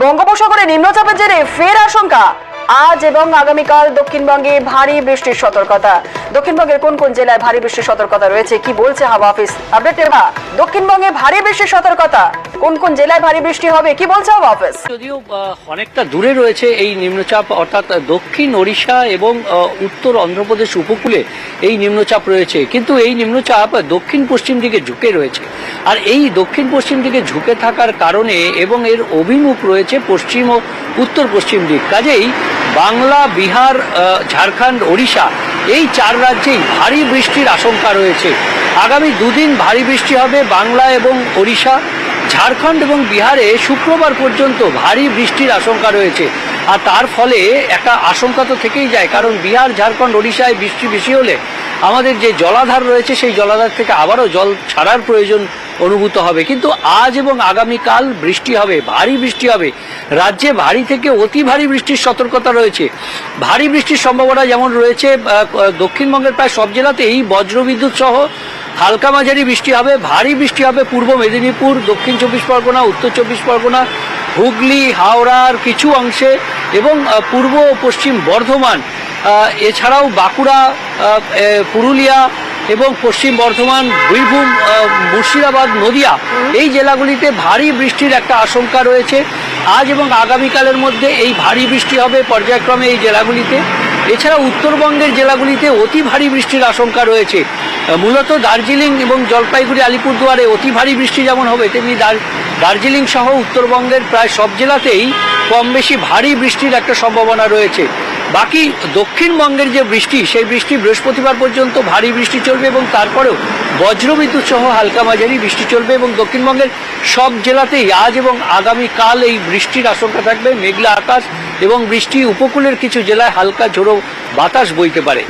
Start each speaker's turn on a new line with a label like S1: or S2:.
S1: বঙ্গোপসাগরে নিম্নচাপের জেরে ফের আশঙ্কা। আজ এবং আগামীকাল দক্ষিণবঙ্গে ভারী বৃষ্টির সতর্কতা। দক্ষিণবঙ্গের কোন কোন জেলায় ভারী বৃষ্টির সতর্কতা রয়েছে, কি বলছে হাওয়া অফিস? আপডেট দেবা। দক্ষিণবঙ্গে ভারী বৃষ্টির সতর্কতা, কোন কোন জেলায় ভারী বৃষ্টি হবে, কি বলছে হাওয়া অফিস?
S2: যদিও অনেকটা দূরে রয়েছে এই নিম্নচাপ, অর্থাৎ দক্ষিণ ওড়িশা এবং উত্তর অন্ধ্রপ্রদেশ উপকূলে এই নিম্নচাপ রয়েছে, কিন্তু এই নিম্নচাপ দক্ষিণ পশ্চিম দিকে ঝুঁকে রয়েছে। আর এই দক্ষিণ পশ্চিম দিকে ঝুঁকে থাকার কারণে এবং এর অভিমুখ রয়েছে পশ্চিম ও উত্তর পশ্চিম দিক, কাজেই বাংলা, বিহার, ঝাড়খণ্ড, ওড়িশা এই চার রাজ্যেই ভারী বৃষ্টির আশঙ্কা রয়েছে। আগামী দুদিন ভারী বৃষ্টি হবে বাংলা এবং ওড়িশা, ঝাড়খণ্ড এবং বিহারে শুক্রবার পর্যন্ত ভারী বৃষ্টির আশঙ্কা রয়েছে। আর তার ফলে একটা আশঙ্কা তো থেকেই যায়, কারণ বিহার, ঝাড়খণ্ড, ওড়িশায় বৃষ্টি বেশি হলে আমাদের যে জলাধার রয়েছে সেই জলাধার থেকে আবারও জল ছাড়ার প্রয়োজন অনুভূত হবে। কিন্তু আজ এবং আগামীকাল বৃষ্টি হবে, ভারী বৃষ্টি হবে। রাজ্যে ভারী থেকে অতি ভারী বৃষ্টির সতর্কতা রয়েছে। ভারী বৃষ্টির সম্ভাবনা যেমন রয়েছে দক্ষিণবঙ্গের প্রায় সব জেলাতেই বজ্রবিদ্যুৎ সহ হালকা মাঝারি বৃষ্টি হবে। ভারী বৃষ্টি হবে পূর্ব মেদিনীপুর, দক্ষিণ চব্বিশ পরগনা, উত্তর চব্বিশ পরগনা, হুগলি, হাওড়ার কিছু অংশে এবং পূর্ব ও পশ্চিম বর্ধমান, এছাড়াও বাঁকুড়া, পুরুলিয়া এবং পশ্চিম বর্ধমান, বীরভূম, মুর্শিদাবাদ, নদিয়া এই জেলাগুলিতে ভারী বৃষ্টির একটা আশঙ্কা রয়েছে। আজ এবং আগামীকালের মধ্যে এই ভারী বৃষ্টি হবে পর্যায়ক্রমে এই জেলাগুলিতে। এছাড়া উত্তরবঙ্গের জেলাগুলিতে অতি ভারী বৃষ্টির আশঙ্কা রয়েছে। মূলত দার্জিলিং এবং জলপাইগুড়ি, আলিপুরদুয়ারে অতি ভারী বৃষ্টি যেমন হবে, তেমনি দার্জিলিং সহ উত্তরবঙ্গের প্রায় সব জেলাতেই কম বেশি ভারী বৃষ্টির একটা সম্ভাবনা রয়েছে। বাকি দক্ষিণবঙ্গের যে বৃষ্টি, সেই বৃষ্টি বৃহস্পতিবার পর্যন্ত ভারী বৃষ্টি চলবে এবং তারপরেও বজ্রবিদ্যুৎ সহ হালকা মাঝারি বৃষ্টি চলবে এবং দক্ষিণবঙ্গের সব জেলাতেই আজ এবং আগামীকাল এই বৃষ্টির আশঙ্কা থাকবে। মেঘলা আকাশ এবং বৃষ্টি, উপকূলের কিছু জেলায় হালকা ঝোড়ো বাতাস বইতে পারে।